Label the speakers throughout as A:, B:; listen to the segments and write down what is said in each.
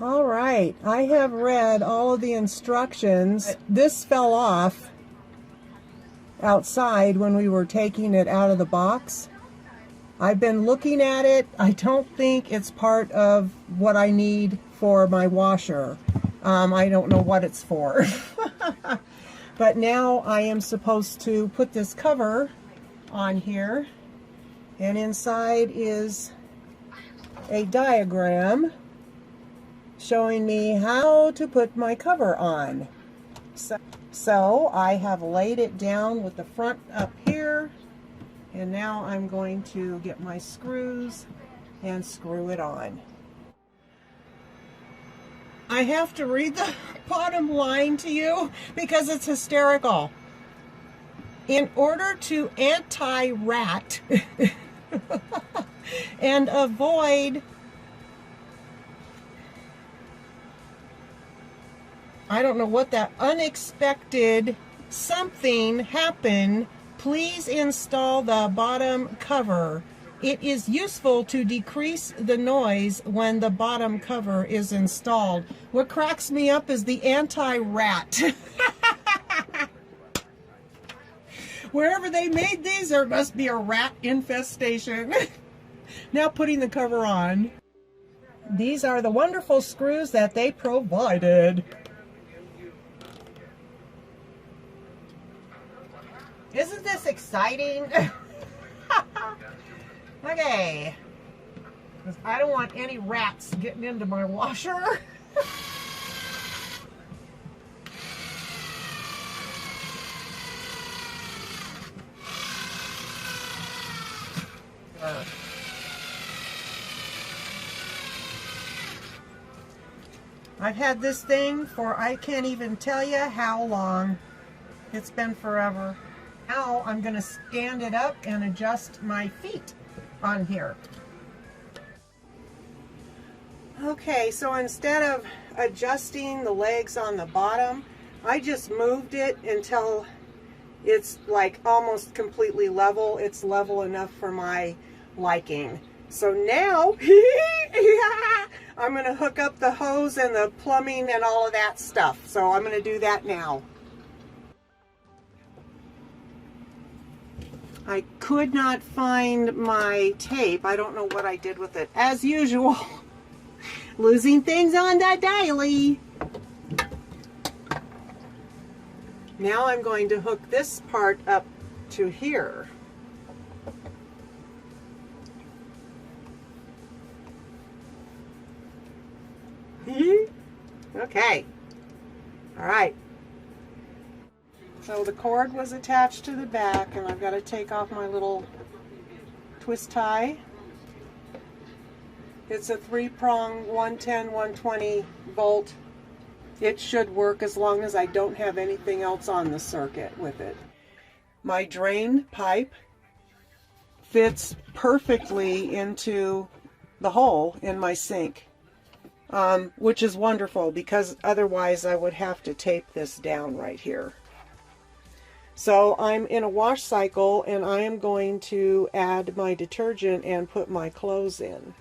A: All right, I have read all of the instructions. This fell off outside when we were taking it out of the box. I've been looking at it. I don't think it's part of what I need for my washer. I don't know what it's for. But now I am supposed to put this cover on here, and inside is a diagram showing me how to put my cover on. So I have laid it down with the front up here, and now I'm going to get my screws and screw it on. I have to read the bottom line to you because it's hysterical. In order to anti-rat and avoid, I don't know what that unexpected something happened, please install the bottom cover. It is useful to decrease the noise when the bottom cover is installed. What cracks me up is the anti-rat. Wherever they made these, there must be a rat infestation. Now putting the cover on. These are the wonderful screws that they provided. Isn't this exciting? Okay. Because I don't want any rats getting into my washer. I've had this thing for I can't even tell you how long. It's been forever. Now I'm going to stand it up and adjust my feet on here. Okay, so instead of adjusting the legs on the bottom, I just moved it until it's like almost completely level. It's level enough for my liking. So now I'm going to hook up the hose and the plumbing and all of that stuff. So I'm going to do that now. I could not find my tape. I don't know what I did with it. As usual, losing things on the daily. Now I'm going to hook this part up to here. Okay. All right. So the cord was attached to the back, and I've got to take off my little twist tie. It's a 3-prong 110, 120 volt. It should work as long as I don't have anything else on the circuit with it. My drain pipe fits perfectly into the hole in my sink, which is wonderful because otherwise I would have to tape this down right here. So I'm in a wash cycle, and I am going to add my detergent and put my clothes in.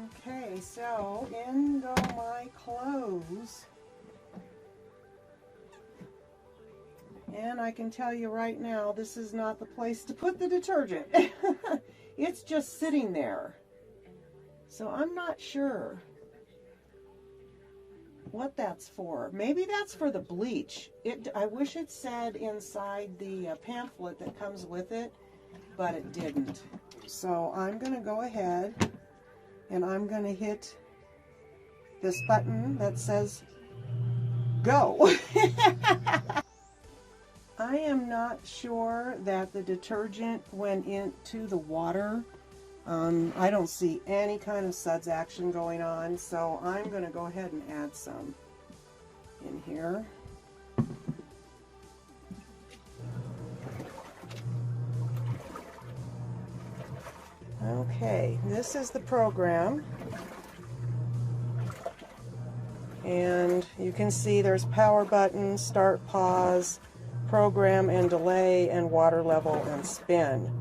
A: Okay, so in go my clothes. And I can tell you right now, this is not the place to put the detergent. It's just sitting there. So I'm not sure what that's for. Maybe that's for the bleach. I wish it said inside the pamphlet that comes with it, but it didn't. So I'm going to go ahead and I'm going to hit this button that says go. I am not sure that the detergent went into the water. I don't see any kind of suds action going on, so I'm going to go ahead and add some in here. Okay, this is the program, and you can see there's power button, start, pause, program and delay, and water level and spin.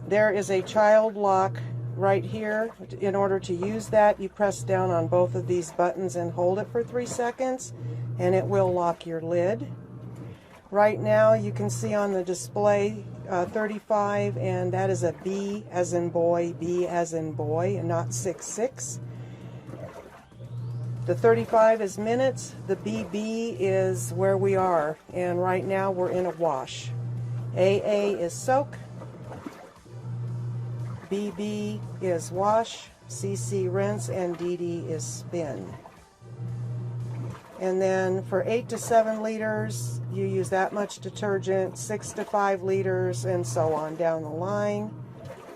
A: There is a child lock right here. In order to use that, you press down on both of these buttons and hold it for 3 seconds, and it will lock your lid. Right now you can see on the display 35, and that is a B as in boy, B as in boy, and not 66. The 35 is minutes, the BB is where we are, and right now we're in a wash. AA is soak, BB is wash, CC rinse, and DD is spin. And then for 8 to 7 liters, you use that much detergent, 6 to 5 liters, and so on down the line.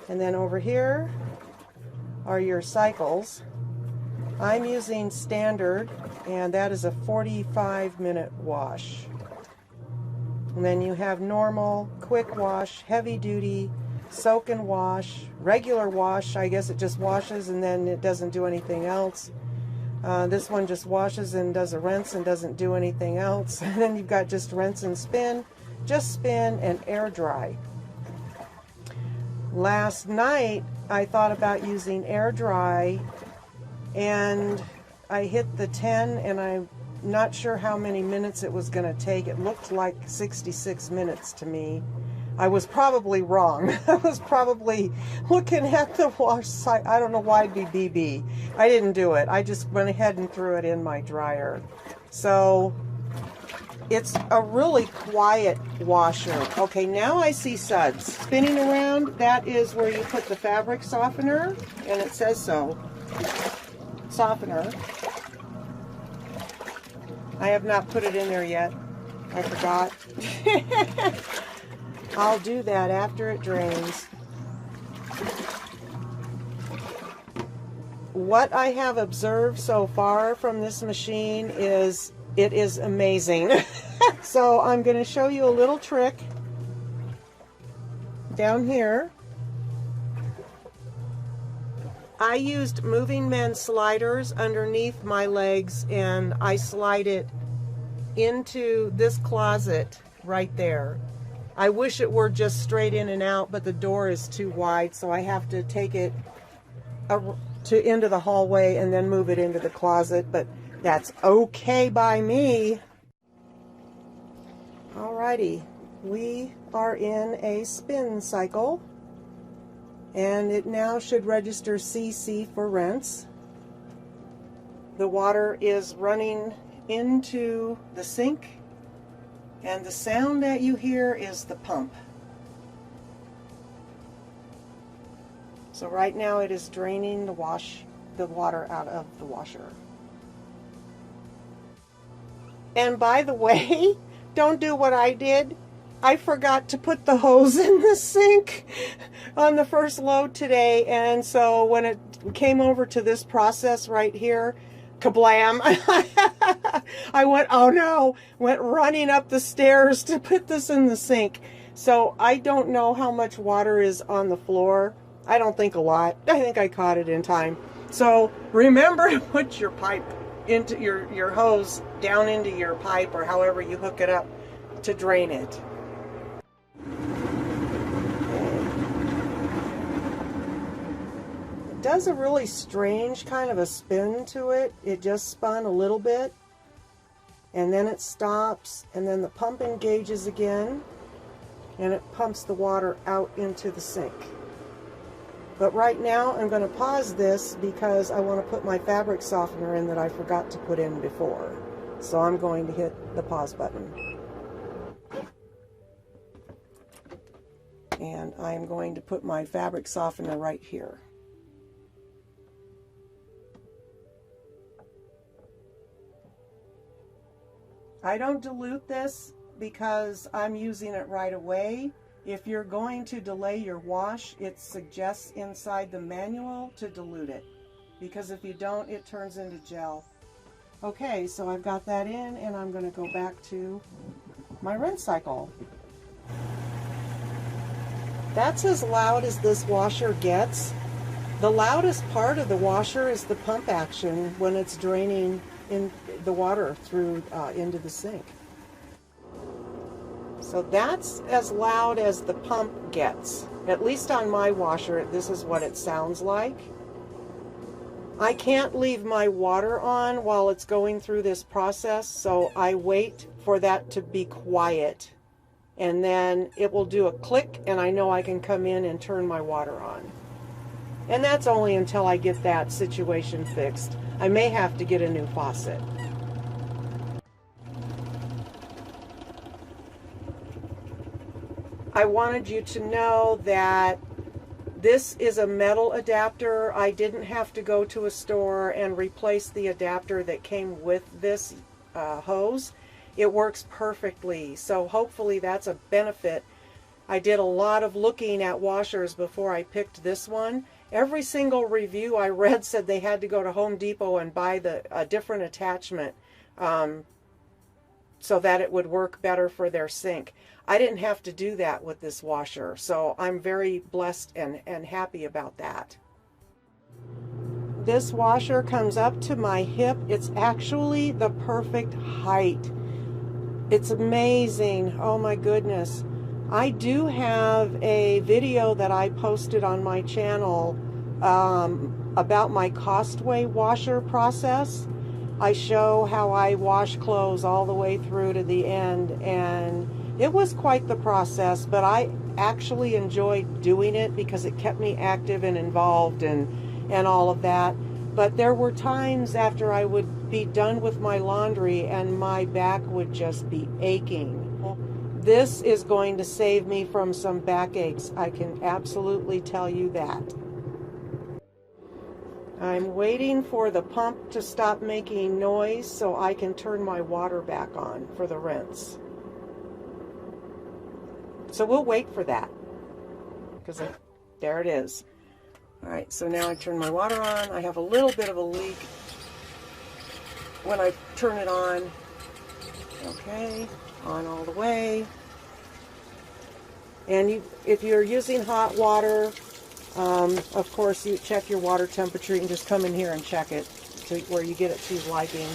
A: And then over here are your cycles. I'm using standard, and that is a 45-minute wash. And then you have normal, quick wash, heavy duty, soak and wash, regular wash. I guess it just washes and then it doesn't do anything else. This one just washes and does a rinse and doesn't do anything else. And then you've got just rinse and spin, just spin, and air dry. Last night I thought about using air dry, and I hit the 10, and I'm not sure how many minutes it was going to take. It looked like 66 minutes to me. I was probably wrong. I was probably looking at the wash site. I don't know why it'd be BB. I didn't do it. I just went ahead and threw it in my dryer. So it's a really quiet washer. Okay, now I see suds spinning around. That is where you put the fabric softener, and it says so. Softener. I have not put it in there yet. I forgot. I'll do that after it drains. What I have observed so far from this machine is it is amazing. So I'm going to show you a little trick down here. I used moving men sliders underneath my legs, and I slide it into this closet right there. I wish it were just straight in and out, but the door is too wide, so I have to take it into the hallway and then move it into the closet, but that's okay by me. Alrighty, we are in a spin cycle, and it now should register CC for rinse. The water is running into the sink, and the sound that you hear is the pump. So right now it is draining the water out of the washer. And by the way, don't do what I did. I forgot to put the hose in the sink on the first load today, and so when it came over to this process right here, kablam! I went, oh no, went running up the stairs to put this in the sink. So I don't know how much water is on the floor. I don't think a lot. I think I caught it in time. So remember to put your pipe into your hose down into your pipe, or however you hook it up to drain it. It does a really strange kind of a spin to it. It just spun a little bit, and then it stops, and then the pump engages again, and it pumps the water out into the sink. But right now I'm going to pause this because I want to put my fabric softener in that I forgot to put in before. So I'm going to hit the pause button. And I'm going to put my fabric softener right here. I don't dilute this because I'm using it right away. If you're going to delay your wash, it suggests inside the manual to dilute it, because if you don't, it turns into gel. Okay, so I've got that in, and I'm going to go back to my rinse cycle. That's as loud as this washer gets. The loudest part of the washer is the pump action when it's draining in the water through into the sink. So that's as loud as the pump gets. At least on my washer, this is what it sounds like. I can't leave my water on while it's going through this process, so I wait for that to be quiet. And then it will do a click, and I know I can come in and turn my water on. And that's only until I get that situation fixed. I may have to get a new faucet. I wanted you to know that this is a metal adapter. I didn't have to go to a store and replace the adapter that came with this hose. It works perfectly, so hopefully that's a benefit. I did a lot of looking at washers before I picked this one. Every single review I read said they had to go to Home Depot and buy a different attachment so that it would work better for their sink. I didn't have to do that with this washer, so I'm very blessed and happy about that. This washer comes up to my hip. It's actually the perfect height. It's amazing. Oh my goodness. I do have a video that I posted on my channel about my Costway washer process. I show how I wash clothes all the way through to the end, and it was quite the process, but I actually enjoyed doing it because it kept me active and involved and all of that. But there were times after I would be done with my laundry and my back would just be aching. This is going to save me from some backaches. I can absolutely tell you that. I'm waiting for the pump to stop making noise so I can turn my water back on for the rinse. So we'll wait for that, because there it is. All right, so now I turn my water on. I have a little bit of a leak when I turn it on. Okay, on all the way. And if you're using hot water, of course, you check your water temperature. You can just come in here and check it to where you get it to your liking.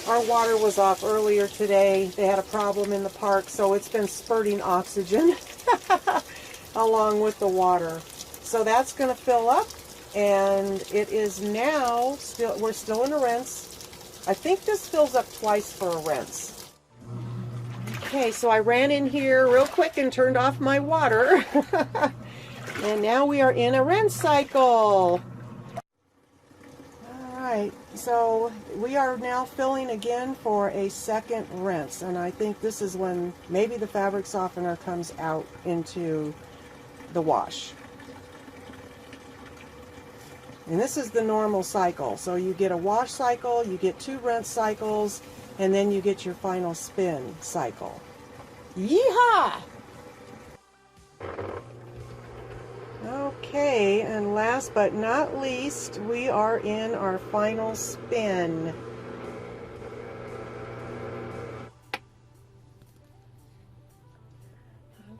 A: Our water was off earlier today. They had a problem in the park, so it's been spurting oxygen along with the water. So that's going to fill up, and it is now we're still in a rinse. I think this fills up twice for a rinse. Okay, so I ran in here real quick and turned off my water. And now we are in a rinse cycle. Alright, so we are now filling again for a second rinse. And I think this is when maybe the fabric softener comes out into the wash. And this is the normal cycle. So you get a wash cycle, you get 2 rinse cycles, and then you get your final spin cycle. Yeehaw! Okay, and last but not least, we are in our final spin.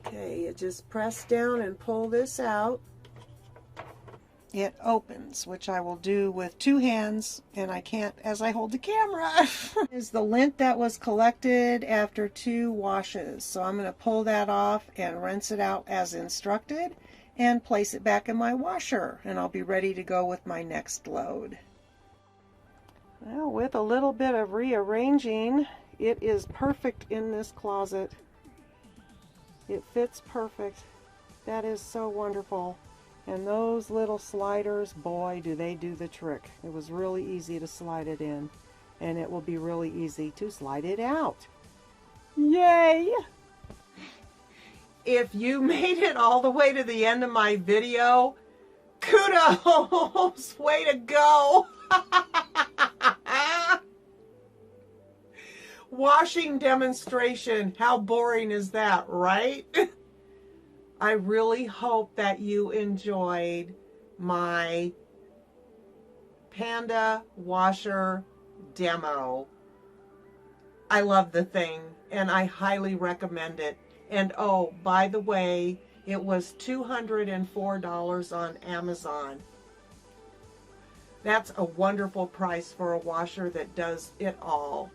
A: Okay, you just press down and pull this out. It opens, which I will do with 2 hands, and I can't as I hold the camera. Is the lint that was collected after 2 washes. So I'm going to pull that off and rinse it out as instructed and place it back in my washer, and I'll be ready to go with my next load. Well, with a little bit of rearranging, it is perfect in this closet. It fits perfect. That is so wonderful. And those little sliders, boy, do they do the trick. It was really easy to slide it in, and it will be really easy to slide it out. Yay! If you made it all the way to the end of my video, kudos! Way to go! Washing demonstration. How boring is that, right? I really hope that you enjoyed my Panda washer demo. I love the thing, and I highly recommend it. And oh, by the way, it was $204 on Amazon. That's a wonderful price for a washer that does it all.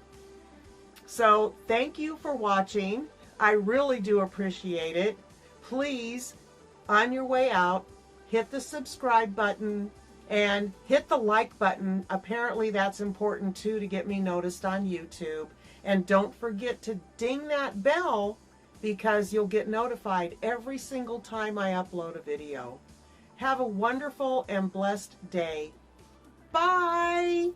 A: So thank you for watching. I really do appreciate it. Please, on your way out, hit the subscribe button and hit the like button. Apparently that's important too to get me noticed on YouTube. And don't forget to ding that bell because you'll get notified every single time I upload a video. Have a wonderful and blessed day. Bye!